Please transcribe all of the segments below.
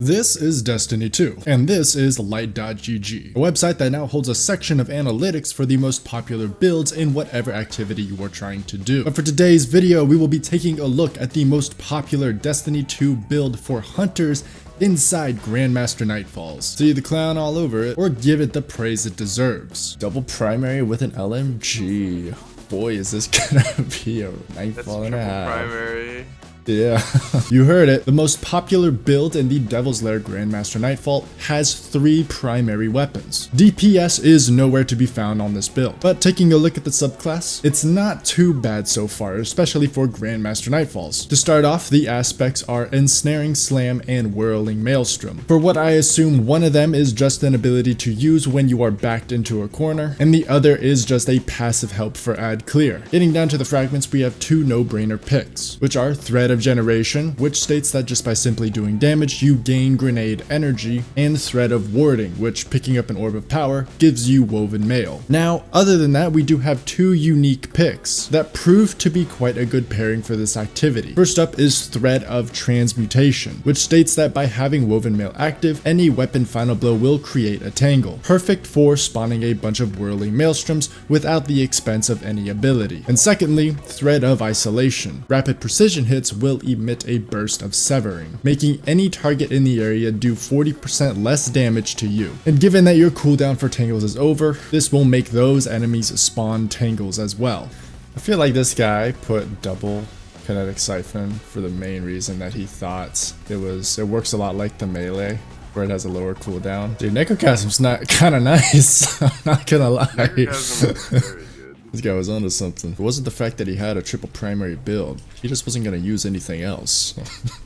This is Destiny 2, and this is Light.gg, a website that now holds a section of analytics for the most popular builds in whatever activity you are trying to do. But for today's video, we will be taking a look at the most popular Destiny 2 build for hunters inside Grandmaster Nightfalls. See the clown all over it, or give it the praise it deserves. Double primary with an LMG. Boy, is this gonna be a Nightfall and a half. Primary. Yeah, you heard it. The most popular build in the Devil's Lair Grandmaster Nightfall has 3 primary weapons. DPS is nowhere to be found on this build, but taking a look at the subclass, it's not too bad so far, especially for Grandmaster Nightfalls. To start off, the aspects are Ensnaring Slam and Whirling Maelstrom. For what I assume, one of them is just an ability to use when you are backed into a corner, and the other is just a passive help for ad clear. Getting down to the fragments, we have 2 no-brainer picks, which are Thread of Generation, which states that just by simply doing damage, you gain grenade energy, and Thread of Warding, which picking up an Orb of Power gives you Woven Mail. Now, other than that, we do have 2 unique picks that prove to be quite a good pairing for this activity. First up is Thread of Transmutation, which states that by having Woven Mail active, any weapon final blow will create a tangle, perfect for spawning a bunch of Whirling Maelstroms without the expense of any ability. And secondly, Thread of Isolation. Rapid precision hits will emit a burst of severing, making any target in the area do 40% less damage to you. And given that your cooldown for tangles is over, this will make those enemies spawn tangles as well. I feel like this guy put double kinetic siphon for the main reason that he thought it works a lot like the melee, where it has a lower cooldown. Dude, Necrochasm's not kind of nice. I'm not gonna lie. Necrochasm is very good. This guy was onto something. It wasn't the fact that he had a triple primary build. He just wasn't going to use anything else.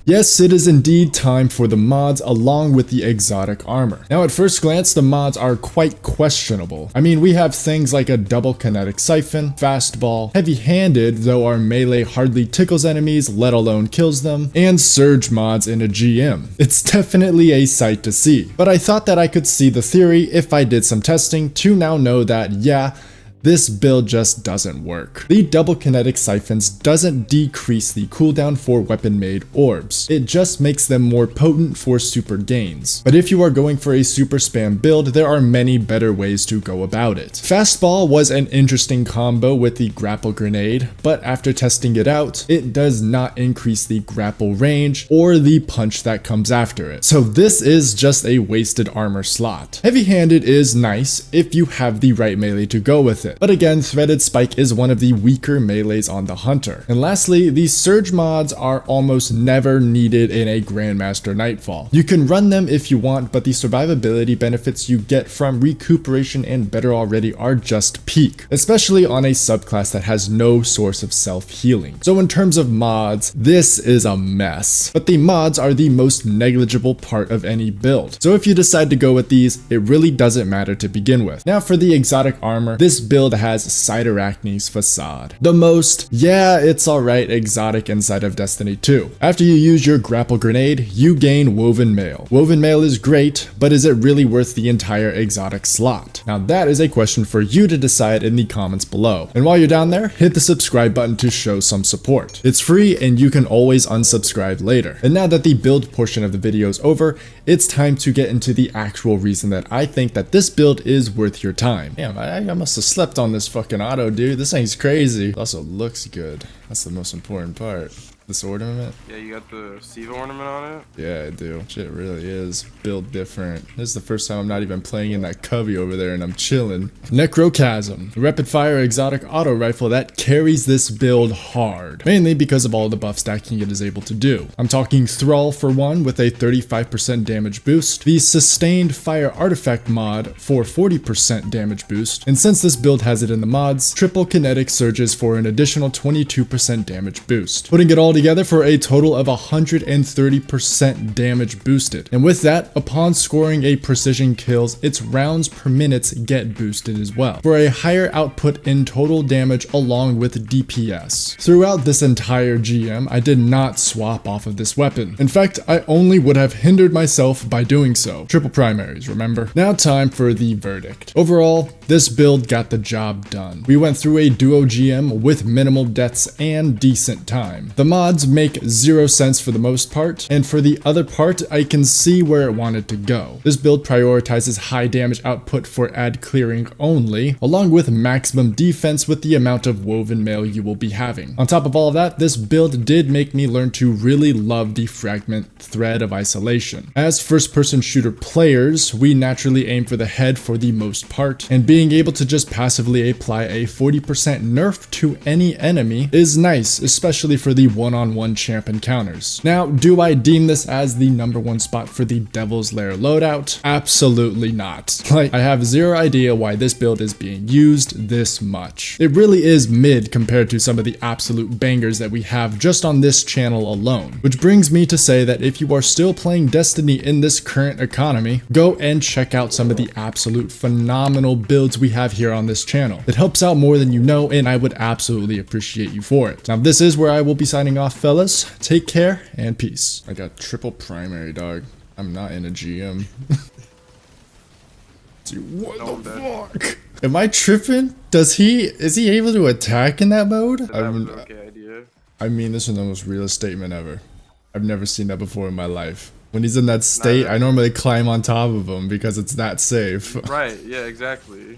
Yes, it is indeed time for the mods along with the exotic armor. Now at first glance, the mods are quite questionable. I mean, we have things like a double kinetic siphon, fastball, heavy-handed, though our melee hardly tickles enemies, let alone kills them, and surge mods in a GM. It's definitely a sight to see. But I thought that I could see the theory if I did some testing to now know that, yeah, this build just doesn't work. The double kinetic siphons doesn't decrease the cooldown for weapon made orbs. It just makes them more potent for super gains. But if you are going for a super spam build, there are many better ways to go about it. Fastball was an interesting combo with the grapple grenade, but after testing it out, it does not increase the grapple range or the punch that comes after it. So this is just a wasted armor slot. Heavy-handed is nice if you have the right melee to go with it. But again, Threaded Spike is one of the weaker melees on the Hunter. And lastly, the Surge mods are almost never needed in a Grandmaster Nightfall. You can run them if you want, but the survivability benefits you get from recuperation and better already are just peak, especially on a subclass that has no source of self-healing. So in terms of mods, this is a mess. But the mods are the most negligible part of any build. So if you decide to go with these, it really doesn't matter to begin with. Now for the exotic armor, this build has Cyrtarachne's Facade. The most, yeah, it's alright exotic inside of Destiny 2. After you use your grapple grenade, you gain Woven Mail. Woven Mail is great, but is it really worth the entire exotic slot? Now that is a question for you to decide in the comments below. And while you're down there, hit the subscribe button to show some support. It's free and you can always unsubscribe later. And now that the build portion of the video is over, it's time to get into the actual reason that I think that this build is worth your time. Damn, I must have slept on this fucking auto, dude. This thing's crazy. It also looks good. That's the most important part. This ornament. Yeah, you got the Siva ornament on it? Yeah, I do. Shit really is built different. This is the first time I'm not even playing in that cubby over there and I'm chilling. Necrochasm, the rapid fire exotic auto rifle that carries this build hard, mainly because of all the buff stacking it is able to do. I'm talking Thrall for one with a 35% damage boost, the sustained fire artifact mod for 40% damage boost, and since this build has it in the mods, triple kinetic surges for an additional 22% damage boost, putting it all together for a total of 130% damage boosted. And with that, upon scoring a precision kills, its rounds per minute get boosted as well, for a higher output in total damage along with DPS. Throughout this entire GM, I did not swap off of this weapon. In fact, I only would have hindered myself by doing so. Triple primaries, remember? Now time for the verdict. Overall, this build got the job done. We went through a duo GM with minimal deaths and decent time. The mod mods make zero sense for the most part, and for the other part, I can see where it wanted to go. This build prioritizes high damage output for ad clearing only, along with maximum defense with the amount of woven mail you will be having. On top of all of that, this build did make me learn to really love the fragment thread of isolation. As first-person shooter players, we naturally aim for the head for the most part, and being able to just passively apply a 40% nerf to any enemy is nice, especially for the one-on-one champ encounters. Now, do I deem this as the #1 spot for the Devil's Lair loadout? Absolutely not. Like, I have zero idea why this build is being used this much. It really is mid compared to some of the absolute bangers that we have just on this channel alone. Which brings me to say that if you are still playing Destiny in this current economy, go and check out some of the absolute phenomenal builds we have here on this channel. It helps out more than you know, and I would absolutely appreciate you for it. Now, this is where I will be signing off, fellas. Take care and peace. I got triple primary, dog. I'm not in a GM. Dude, what the fuck? Am I tripping? Is he able to attack in that mode? Okay idea. I mean, this is the most realist statement ever. I've never seen that before in my life. When he's in that state, I normally climb on top of him because it's that safe. Right, yeah, exactly.